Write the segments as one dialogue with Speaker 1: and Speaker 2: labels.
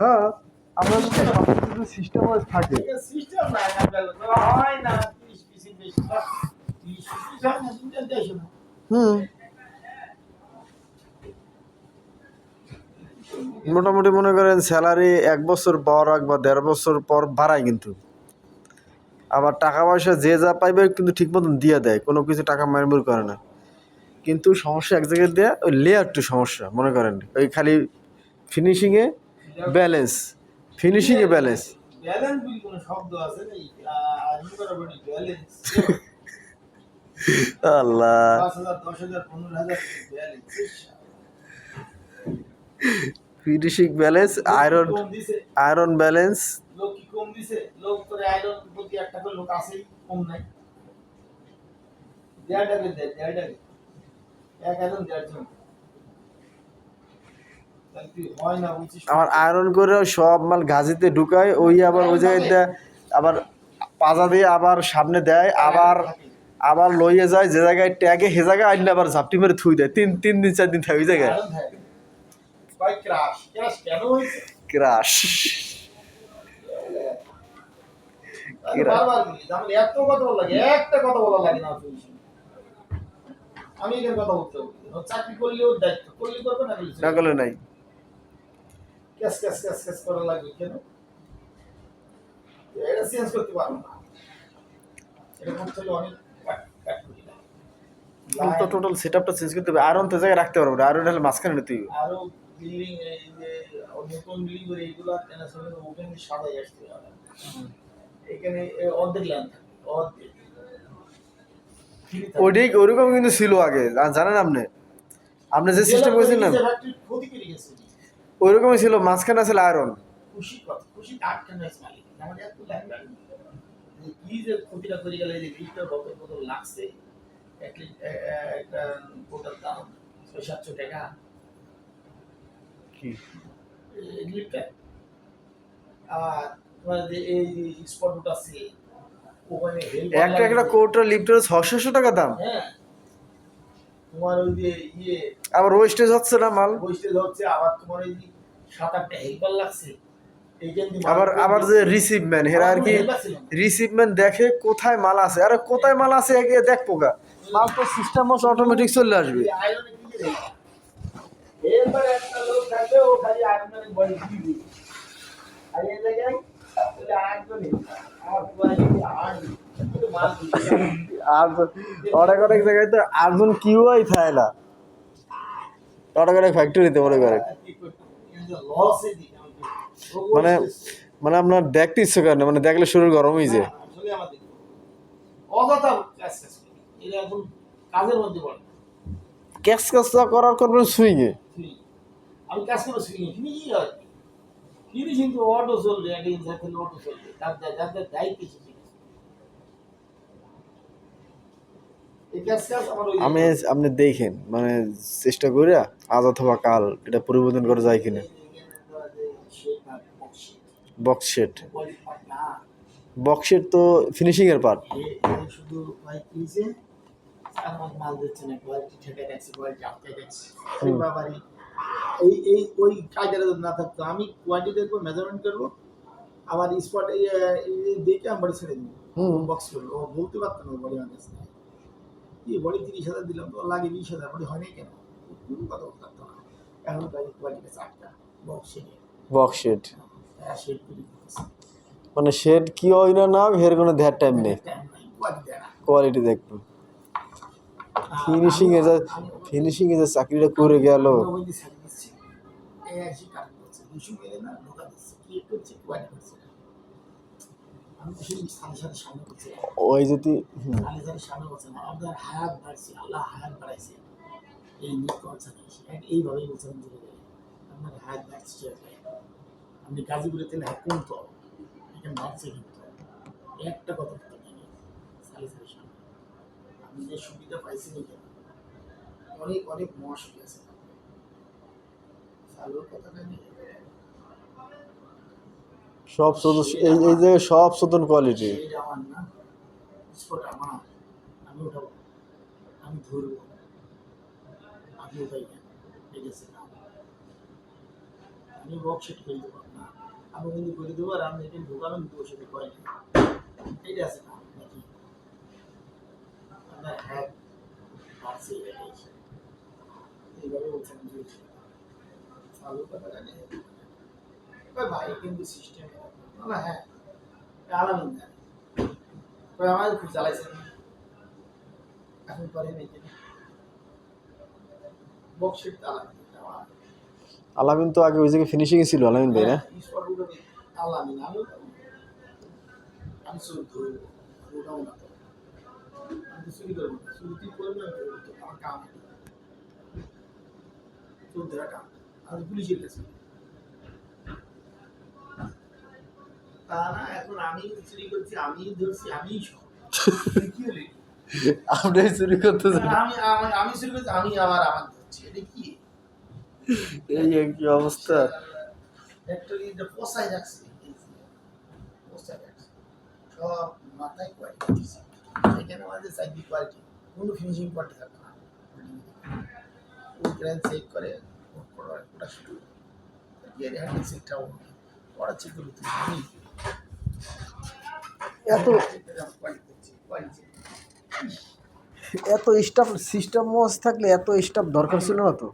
Speaker 1: হ্যাঁ, আমরা যদি সবকিছু সিস্টেম ওয়াইজ থাকে। হুম, মোটামুটি মনে করেন স্যালারি 1 বছর পর বা 1.5 বছর পর বাড়ায়, কিন্তু আবার টাকা পয়সা যে যা পাইবে কিন্তু ঠিক মতন দিয়ে দেয়, কোনো কিছু টাকা মারমুর করে না। কিন্তু সমস্যা এক জায়গায় দেয়া, ওই লেয়ারটু সমস্যা মনে করেন, ওই খালি ফিনিশিংয়ে ব্যালেন্স, ফিনিশিংয়ে balance. Allah, finishing balance, iron iron balance.
Speaker 2: লোক কি কম দিছে? লোক করে আয়রন প্রতি একটা করে লোক আছেই, কম নাই। দেড়টাকে দেয়, দেড়টাকে এক আয়রন 1.5 জন।
Speaker 1: আমার আয়রন করে সব মাল গাজিতে ঢুকায়, ওই আবার ওই জায়গায় আবার পাজা দিয়ে আবার সামনে দেয়, আবার আবার লইয়ে যায় যে জায়গায় ট্যাগে, সে জায়গায় আনলে আবার ঝাপটি মেরে থুই দেয়, 3 দিন 4 দিন থাকে ওই জায়গায়। ক্রাশ।
Speaker 2: এত কথা বলা লাগে, একটা কথা বলা লাগে না। আমি এখানে কথা বলতে হবে, চাকরি করলেও দায়িত্ব, করলে করবে না
Speaker 1: করলে নাই।
Speaker 2: ক্যাশ ক্যাশ ক্যাশ ক্যাশ করা লাগবে কেন? এটা চেঞ্জ করতে পারবো না, এরকম থেকে অনেক
Speaker 1: তো টোটাল সেটআপটা চেঞ্জ করতে হবে। আয়রন তো জায়গায় রাখতে পারবো না, আয়রন হলে মাঝখানে নিতে হবে।
Speaker 2: আরো বিল্ডিং, এই যে নতুন বিল্ডিং করে এইগুলো টেনাসনের ওপেন সাদাই আসতে হবে। এখানে অর্ধেক ল্যান্ড থাকে, অর্ধেক।
Speaker 1: ওইটাই ওরকম কিন্তু ছিল আগে, জানেন আপনি? আপনি যে সিস্টেম করেছিলেন ওইরকমই ছিল, মাঝখানে ছিল আয়রন।
Speaker 2: খুশি কথা, খুশি আটটা ম্যাচ মালিক আমাদের এত ল্যান্ড কি যে ক্ষতিটা করে গেলে, যে লিটার বোতল বোতল লাগছে, একটা বোতল দাম 600-700 টাকা।
Speaker 1: কি
Speaker 2: লিটার? আর তোমার যে এই স্পট আছে ওখানে
Speaker 1: একটা একটা কোটার লিটার 600 টাকা দাম।
Speaker 2: হ্যাঁ, তোমার ওই যে
Speaker 1: আবার ওয়েস্টেজ হচ্ছে না মাল,
Speaker 2: ওয়েস্টেজ হচ্ছে। আবার তোমার ওই 7-8টা হেল্পার লাগছে।
Speaker 1: আবার আবার যে রিসিভম্যান, হেরা আর কি রিসিভম্যান দেখে কোথায় মাল আছে, আরে কোথায় মাল আছে এগিয়ে দেখ পোকা, মাল তো সিস্টেম অটোমেটিক চলে আসবে।
Speaker 2: এরপর একটা লোক থাকবে, ও খালি আয়রনের বডি দিবে, আর এই জায়গায় তাহলে আয়রনই আমার কোয়ালিটি আয়রন কিন্তু মাল দিবে।
Speaker 1: আর অনেক অনেক জায়গায় তো আর্জন কিউআই থাকে না, অনেক অনেক ফ্যাক্টরিতে মনে করে। মানে মানে আপনার দেখতে ইচ্ছে করে না, মানে দেখলে শরীর গরম হয়ে যায়। ক্যাশ ক্যাশ করার করবেন সুইংয়ে।
Speaker 2: আমি কাজ করবো সুইংয়ে, তুমি কি হয় ফিনিশিং তো অটো চলবে, একটা ইনসাইড থেকে অটো চলবে, যার দায়িত্ব শিখে।
Speaker 1: আমি আপনি দেখেন, মানে চেষ্টা করে আজ অথবা কাল এটা পরিবর্তন করা যায় কিনা। বক্সশেট, বক্সশেট তো ফিনিশিং এর পার্ট।
Speaker 2: শুধু ভাই কিছে আমার মাল দিচ্ছে না, কোয়ালিটি ঠেকে গেছে, কোয়ালিটি আটকে গেছে। বাবারি এই ওই কাজটা না থাকতো, আমি কোয়ালিটি দেখবো, মেজারমেন্ট করবো, আমার স্পট দেখে আমি বাড়ি ছেড়ে দিই, বক্স করবো। ও বলতে পারতো না বডি আমার কাছে কি বডি 30,000 দিলাম, তো লাগে 20,000, বডি হয় নাই কেন, কোনো কথা বলতে পারতো না। এখন কোয়ালিটি 8টা
Speaker 1: বক্সশেট
Speaker 2: শেড করে দিতেছে,
Speaker 1: মানে শেড কি হয় না না হের কোনো ধ্যার টাইম নেই, কোয়ালিটি দেখবো। ফিনিশিং এ যে চাকরিটা করে গেল, ওই যদি
Speaker 2: এইভাবেই বলছিলাম যে আপনার হায়াত বাড়ছে, আপনি গাজীপুরে তেলে হাত কমতো, এখানে বাড়ছে কিন্তু একটা কথা সালি সালি সামনে আপনি যে সুবিধা পাইছেন এখানে অনেক অনেক মহাসুখী আছে। সালুর কথাটা নিয়ে
Speaker 1: সব এই জায়গায় সব সতন কোয়ালিটি।
Speaker 2: আমার না স্পট আমার, আমি উঠাবো, আমি ধরবো, আমি উঠাই, ঠিক আছে, আমি ওয়ার্কশিট করে দেবো না, আমি কিন্তু করে দেবো আর আপনি এটা ঢোকাবেন কিন্তু ওর সাথে কোয়ালিটি এটা আছে না নাকি আপনার হ্যাঁ আছে এইভাবে বলছেন যে চালু কথা জানে ভাই কিন্তু সিস্টেম হ্যাঁ আলামিন না আমার খুব চালাইছেন এখন করে নেই বক্সিট আলামিন
Speaker 1: আলামিন তো আগে ওই জায়গায় ফিনিশিং ছিল আলামিন ভাই না?
Speaker 2: আলামিন আমি শুরু করবো ওটাও না আমি শুরু করবো শুরু তুই করবো আমার কাম চলতে কাম আমি পুলিশের কাছে তা না এখন আমি চুরি করছি আমি ধরছি আমি সব কি হলো
Speaker 1: আপনি চুরি করতেছেন?
Speaker 2: আমি চুরি করছি আমি আমার ধরছি এটা কি
Speaker 1: এই একই অবস্থা।
Speaker 2: ফ্যাক্টরি পোষায় রাখছি পোষায় রাখছি সব মাথায় কোয়ালিটি এখানে আমাদের সাইড কোয়ালিটি কোনো ফিনিশিং কোয়ালিটি থাকবে না ওই গ্রেন চেক করে ওটা শুরু গিয়ে হ্যান্ডেল চেকটাও ওরা চেক করে আমি
Speaker 1: এত এত স্টাফ সিস্টেম মজ থাকলে এত স্টাফ দরকার ছিল না তো।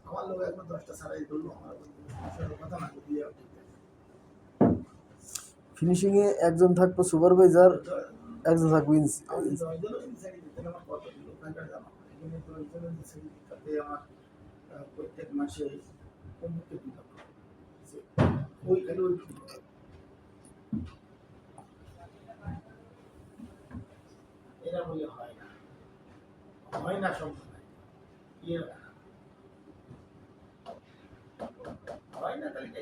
Speaker 2: আমার লোক এখন 10টা সারাই ধরলো আমার কথা না দিয়ে
Speaker 1: ফিনিশিং এ একজন থাকতো সুপারভাইজার, একজন থাকবে
Speaker 2: আমার প্রত্যেক মাসে কমপক্ষে 2 লক্ষ ওই খালি ওই এরা বলে হয় না সম্ভব হয় না তাহলে